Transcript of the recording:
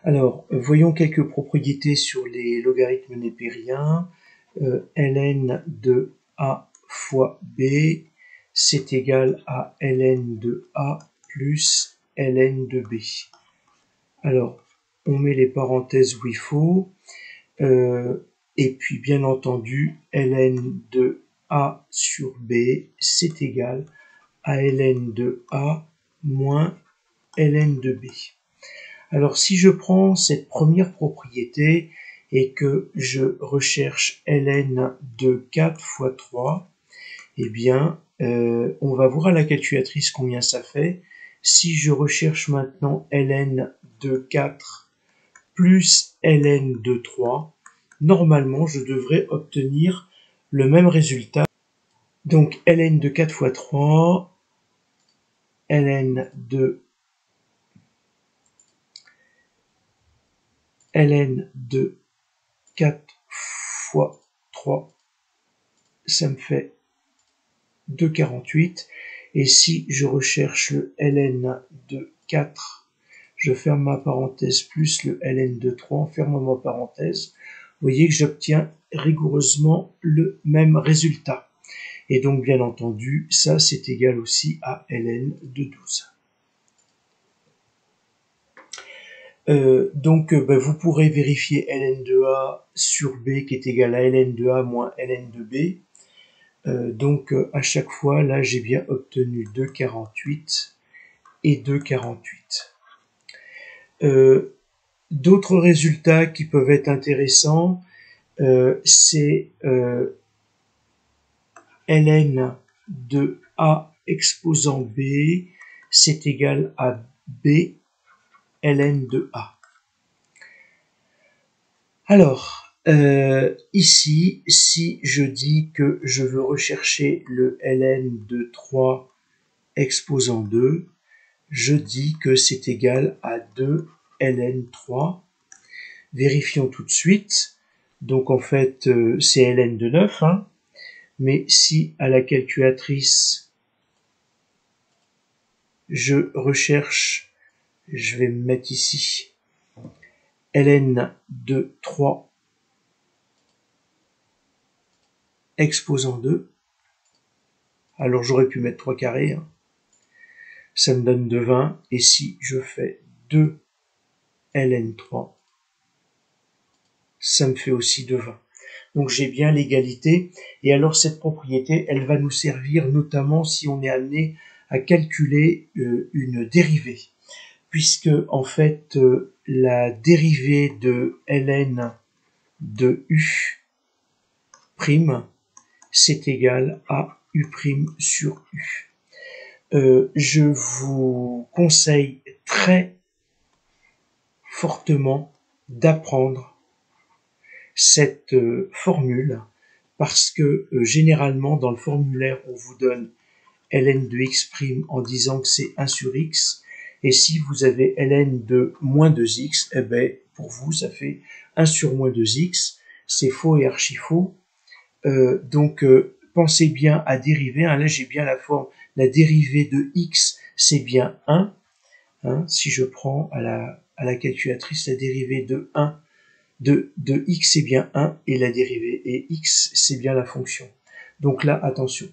Alors, voyons quelques propriétés sur les logarithmes népériens. Ln de A fois B, c'est égal à ln de A plus ln de B. Alors, on met les parenthèses où il faut. Et puis, bien entendu, ln de A sur B, c'est égal à ln de A moins ln de B. Alors, si je prends cette première propriété et que je recherche ln de 4 fois 3, eh bien, on va voir à la calculatrice combien ça fait. Si je recherche maintenant ln de 4 plus ln de 3, normalement, je devrais obtenir le même résultat. Donc, ln de 4 fois 3, ln de 4 fois 3, ça me fait 2,48. Et si je recherche le ln de 4, je ferme ma parenthèse plus le ln de 3, on ferme ma parenthèse. Vous voyez que j'obtiens rigoureusement le même résultat. Et donc, bien entendu, ça, c'est égal aussi à ln de 12. Vous pourrez vérifier ln de A sur B qui est égal à ln de A moins ln de B. À chaque fois, là, j'ai bien obtenu 2,48 et 2,48. D'autres résultats qui peuvent être intéressants, c'est ln de A exposant B, c'est égal à B ln de A. Alors, ici, si je dis que je veux rechercher le ln de 3 exposant 2, je dis que c'est égal à 2 ln 3. Vérifions tout de suite. Donc en fait, c'est ln de 9, hein. Mais si à la calculatrice, je recherche, je vais me mettre ici, ln de 3 exposant 2, alors j'aurais pu mettre 3 carrés, hein. Ça me donne de 20, et si je fais 2 ln 3, ça me fait aussi de 20. Donc j'ai bien l'égalité, et alors cette propriété, elle va nous servir notamment si on est amené à calculer une dérivée, puisque en fait la dérivée de ln de u prime, c'est égal à u prime sur u. Je vous conseille très fortement d'apprendre cette formule parce que généralement dans le formulaire on vous donne ln de x' en disant que c'est 1 sur x, et si vous avez ln de moins 2x, eh ben, pour vous ça fait 1 sur moins 2x, c'est faux et archi faux. Pensez bien à dériver, hein. Là j'ai bien la forme, la dérivée de x c'est bien 1, hein. Si je prends à la calculatrice la dérivée de 1 de x c'est bien 1 et la dérivée et x c'est bien la fonction. Donc là attention.